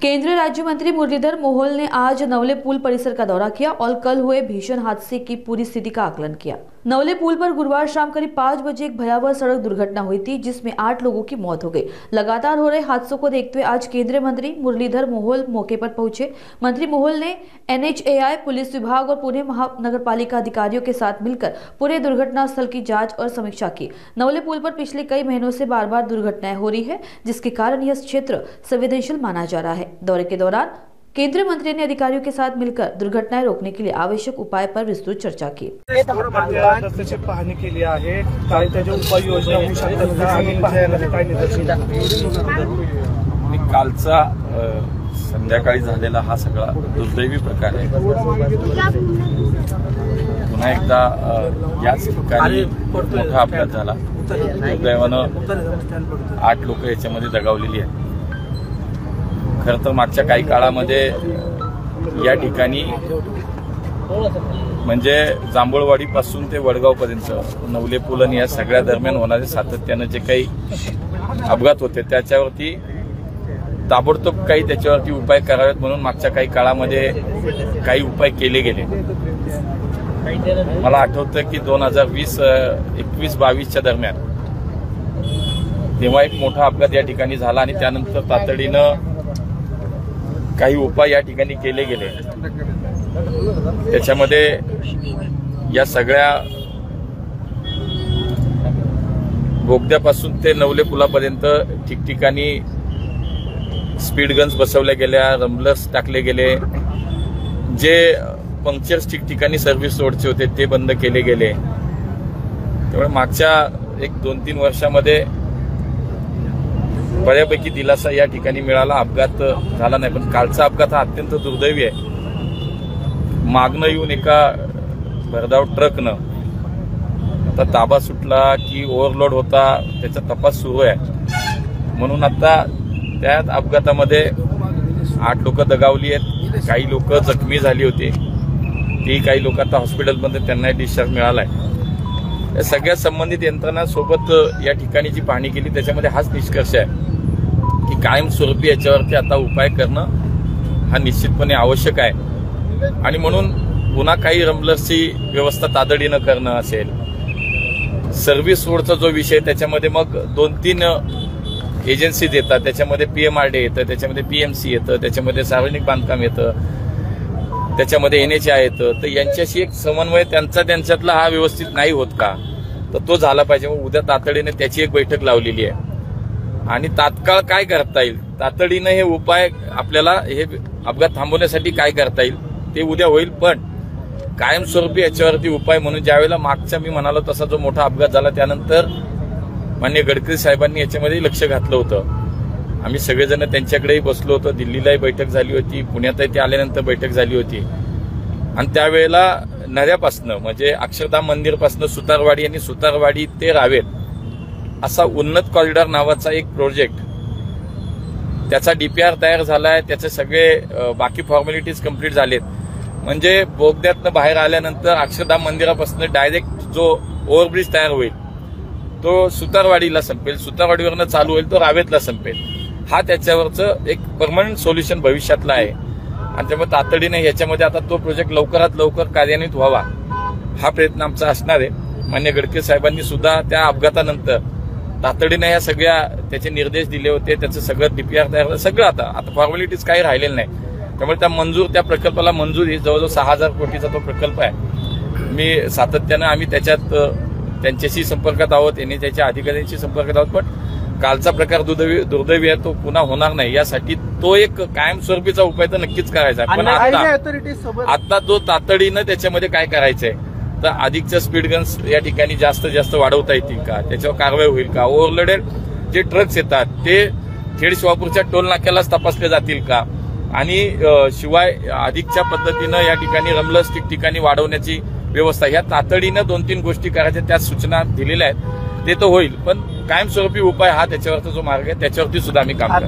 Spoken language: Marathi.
केंद्रीय राज्य मंत्री मुरलीधर मोहोल ने आज नवले पुल परिसर का दौरा किया और कल हुए भीषण हादसे की पूरी स्थिति का आकलन किया। नवले पुल पर गुरुवार शाम करीब 5 बजे एक भयावह सड़क दुर्घटना हुई थी, जिसमें 8 लोगों की मौत हो गई। लगातार हो रहे हादसों को देखते हुए आज केंद्रीय मंत्री मुरलीधर मोहोल मौके पर पहुंचे। मंत्री मोहोल ने NHAI, पुलिस विभाग और पुणे महानगरपालिका अधिकारियों के साथ मिलकर पूरे दुर्घटना स्थल की जाँच और समीक्षा की। नवले पुल पर पिछले कई महीनों से बार बार दुर्घटनाएं हो रही है, जिसके कारण यह क्षेत्र संवेदनशील माना जा रहा है। दौरे के दौरान केंद्रीय मंत्री ने अधिकारियों के साथ मिलकर दुर्घटनाएं रोकने के लिए आवश्यक उपाय पर विस्तृत चर्चा की। पाहणी केली आहे, काय त्याच्या उपाययोजना होऊ शकतात का आणि पाहण्यामध्ये काय निदर्शनास आले? कालचा संध्याकाळी झालेला हा सगळा दुर्दैवी प्रकार आहे। पुन्हा एकदा याच ठिकाणी मोठा अपघात झाला। दुर्दैवानं 8 लोक याच्यामध्ये दगावलेली आहेत। खरं तर मागच्या काही काळामध्ये या ठिकाणी म्हणजे जांभूळवाडी पासून ते वडगाव पर्यंत नवले पुल आणि या सगळ्या दरम्यान होणारे सातत्याने जे काही अपघात होते त्याच्यावरती ताबडतोब काही त्याच्यावरती उपाय करावेत म्हणून मागच्या काही काळामध्ये काही उपाय केले गेले। मला आठवतं की 2021-22च्या दरम्यान तेव्हा एक मोठा अपघात या ठिकाणी झाला आणि त्यानंतर तातडीनं काही उपाय या ठिकाणी केले गेले। त्याच्यामध्ये या सगळ्या बोगद्यापासून ते नवले पुलापर्यंत ठिकठिकाणी स्पीड गन्स बसवल्या गेल्या, रम्बलर्स टाकले गेले, जे पंक्चर्स ठिकठिकाणी सर्व्हिस रोडचे होते ते बंद केले गेले। त्यामुळे मागच्या 1-2-3 वर्षामध्ये बऱ्यापैकी दिलासा या ठिकाणी मिळाला, अपघात झाला नाही। पण कालचा अपघात हा अत्यंत दुर्दैवी आहे। मागणं येऊन एका भरधाव ट्रकनं आता ताबा सुटला की ओव्हरलोड होता त्याचा तपास सुरू आहे म्हणून आता त्या अपघातामध्ये 8 लोक दगावली आहेत, काही लोक जखमी झाली होती। ती काही लोक आता हॉस्पिटलमध्ये त्यांना डिस्चार्ज मिळालाय। या सगळ्या संबंधित यंत्रणांसोबत या ठिकाणी जी पाहणी केली त्याच्यामध्ये हाच निष्कर्ष आहे की कायमस्वरूपी याच्यावरती आता उपाय करणं हा निश्चितपणे आवश्यक आहे। आणि म्हणून पुन्हा काही रम्बलर्सची व्यवस्था तातडीनं करणं असेल, सर्व्हिस रोडचा जो विषय त्याच्यामध्ये मग 2-3 एजन्सीज येतात, त्याच्यामध्ये PMRD येतं, त्याच्यामध्ये PMC येतं, त्याच्यामध्ये सार्वजनिक बांधकाम येतं, त्याच्यामध्ये NHAI येतं। तर यांच्याशी एक समन्वय त्यांच्यातला हा व्यवस्थित नाही होत का, तर तो झाला पाहिजे। मग उद्या तातडीने त्याची एक बैठक लावलेली आहे आणि तात्काळ काय करता येईल, तातडीने हे उपाय आपल्याला हे अपघात थांबवण्यासाठी काय करता येईल ते उद्या होईल। पण कायमस्वरूपी याच्यावरती उपाय म्हणून ज्यावेळेला मागच्या मी म्हणालो तसा जो मोठा अपघात झाला त्यानंतर माननीय गडकरी साहेबांनी याच्यामध्ये लक्ष घातलं होतं। आम्ही सगळेजण त्यांच्याकडेही बसलो होतो, दिल्लीलाही बैठक झाली होती, पुण्यातही ते आल्यानंतर बैठक झाली होती। आणि त्यावेळेला नऱ्यापासनं म्हणजे अक्षरधाम मंदिरपासनं सुतारवाडी आणि सुतारवाडी ते रावेत असा उन्नत कॉरिडॉर नावाचा एक प्रोजेक्ट, त्याचा DPR तयार झालाय, त्याचे सगळे बाकी फॉर्मॅलिटीज कंप्लीट झालेत। म्हणजे बोगद्यातनं बाहेर आल्यानंतर अक्षरधाम मंदिरापासून डायरेक्ट जो ओव्हरब्रिज तयार होईल तो सुतारवाडीला संपेल, सुतारवाडीवरनं चालू होईल तो रावेतला संपेल। हा त्याच्यावरचं एक परमनंट सोल्युशन भविष्यातला आहे आणि त्यामुळे तातडीने याच्यामध्ये आता तो प्रोजेक्ट लवकरात लवकर कार्यान्वित व्हावा हा प्रयत्न आमचा असणार आहे। माननीय गडकरी साहेबांनी सुद्धा त्या अपघातानंतर तातडीने या सगळ्या त्याचे निर्देश दिले होते, त्याचं सगळं DPR तयार सगळं आता फॉर्मॅलिटीज काही राहिलेलं नाही। त्यामुळे त्या प्रकल्पाला मंजुरी जवळजवळ 6000 कोटीचा तो प्रकल्प आहे। मी सातत्यानं आम्ही त्याच्यात त्यांच्याशी संपर्कात आहोत, NHAIच्या अधिकाऱ्यांशी संपर्कात आहोत। पण कालचा प्रकार दुर्दैवी आहे, तो पुन्हा होणार नाही यासाठी तो एक कायमस्वरूपीचा उपाय तर नक्कीच करायचा आहे। पण आता तो तातडीनं त्याच्यामध्ये काय करायचंय तर अधिकच्या स्पीड गन्स या ठिकाणी जास्त वाढवता येतील का, त्याच्यावर कारवाई होईल का, ओव्हरलोडेड जे ट्रक्स येतात ते खेड शिवापूरच्या टोल नाक्यालाच तपासले जातील का, आणि शिवाय अधिकच्या पद्धतीनं या ठिकाणी रम्बलर्स ठिकठिकाणी वाढवण्याची व्यवस्था, ह्या तातडीनं 2-3 गोष्टी करायच्या त्या सूचना दिलेल्या आहेत। ते तर होईल, पण कायमस्वरूपी उपाय हा त्याच्यावरचा जो मार्ग आहे त्याच्यावरती सुद्धा आम्ही काम करतो।